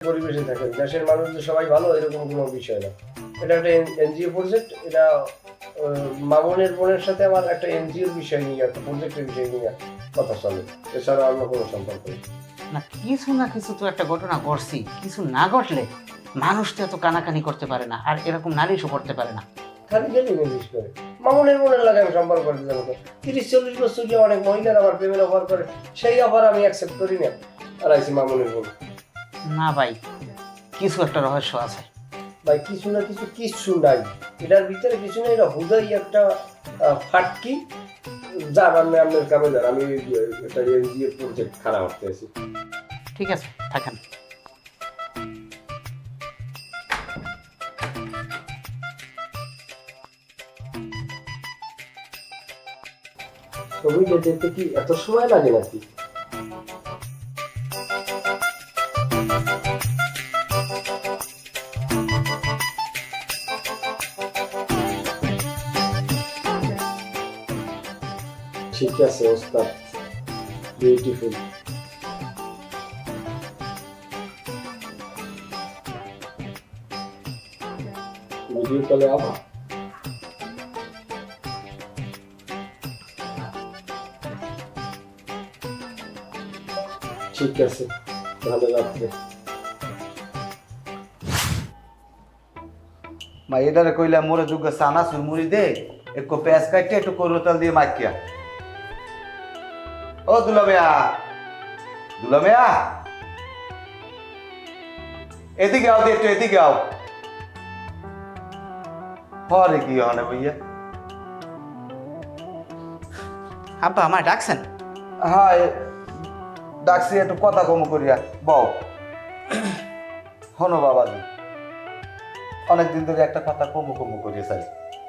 পরিবেশে থাকেন, দেশের মানুষ যে সবাই ভালো এরকম কোনো বিষয় না। এটা একটা এনজিও প্রজেক্ট। এটা মামুনের বোনের সাথে আমার একটা এনজিওর বিষয় নিয়ে, একটা প্রজেক্টের বিষয় নিয়ে কথা চলে, এছাড়া অন্য কোনো সম্পর্ক নেই। না কিছু না কিছু তো একটা ঘটনা ঘটছি, কিছু না ঘটলে মানুষ তো এত কানাকানি করতে পারে না, আর এরকম নালিশও করতে পারে না। খালি গেলি নির্দেশ করে মামুনের বোনের লাগে আমি সম্পর্ক করতে যাবো। 30-40 বছর যে অনেক মহিলার আমার প্রেমের অফার করে, সেই অফার আমি অ্যাকসেপ্ট করি না, আর আইসি মামুনের বোন। না ভাই, কিছু একটা রহস্য আছে ভাই কিছু না কিছু নাই, এটার ভিতরে কিছু নেই। এটা হুদাই একটা ফাটকি, যার আপনার কামে যান। আমি একটা এনজিও প্রজেক্ট খারাপ করতে আছি। ঠিক আছে, থাকেন। ছবিটা যেতে কি এত সময় লাগে নাকি? ঠিক আছে ওস্তাদ, বিউটিফুল। ভিডিও কলে আবার ঠিক আছে, ভালো রাত্রে। মা এটারে কইলা মোরে যুগ সানা সুরমুড়ি দে, একটু পেঁয়াজ কাটতে একটু করোতাল দিয়ে মাখিয়া। ও দুলামিয়া, দুলামিয়া, এদিকে আও, একটু এদিকে আও। হরে কি হনে ভাইয়া? আব্বা আমার ডাকছেন? হ্যাঁ ডাকছি, একটু কথা কম করিয়া বউ। হনো বাবাজি, অনেকদিন ধরে একটা কথা কমু কমু করিয়া চাই,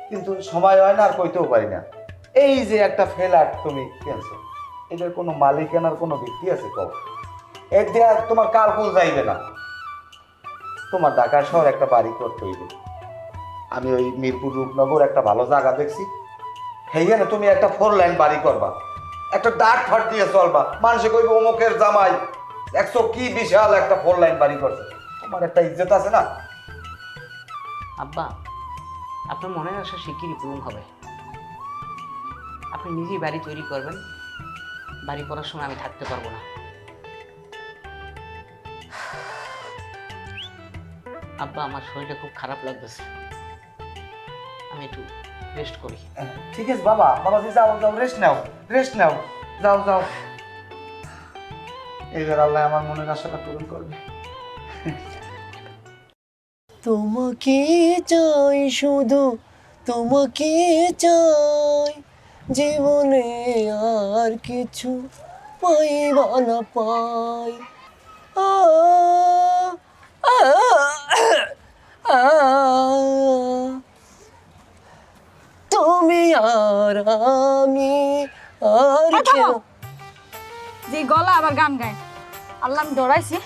কিন্তু সময় হয় না আর কইতেও পারি না। এই যে একটা ফ্ল্যাট তুমি কিনছো, এটার কোনো মালিকানার কোনো ভিত্তি আছে কও? এর দেয়া তোমার কালকুল যাইবে না। তোমার ঢাকার শহর একটা বাড়ি করতে হইবে। আমি ওই মিরপুর রূপনগর একটা ভালো জায়গা দেখছি, সেইখানে তুমি একটা 4 লাইন বাড়ি করবা, একটা ডাক ফাট দিয়ে চলবা, মানুষে কইবে অমুকের জামাই দেখছো কি বিশাল একটা 4 লাইন বাড়ি করছে। তোমার একটা ইজ্জত আছে না? আব্বা, আপনার মনের আশা শিগগিরই পূরণ হবে। আপনি নিজেই বাড়ি তৈরি করবেন, বাড়ি করার সময় আমি থাকতে পারবো না। আব্বা আমার শরীরটা খুব খারাপ লাগতেছে, আমি একটু রেস্ট করি। ঠিক আছে বাবা, বাবাজি যাও যাও, রেস্ট নাও, রেস্ট নাও, যাও যাও। এবার আল্লাহ আমার মনের আশাটা পূরণ করবে। তোমাকে চাই শুধু, তোমাকে চাই, জীবনে আর কিছু পাইবা না পাই। আ, আ, আ, তুমি আর আমি আর কেউ। যে গলা আবার গান গায়, আল্লাহ আমি ডরাইছি।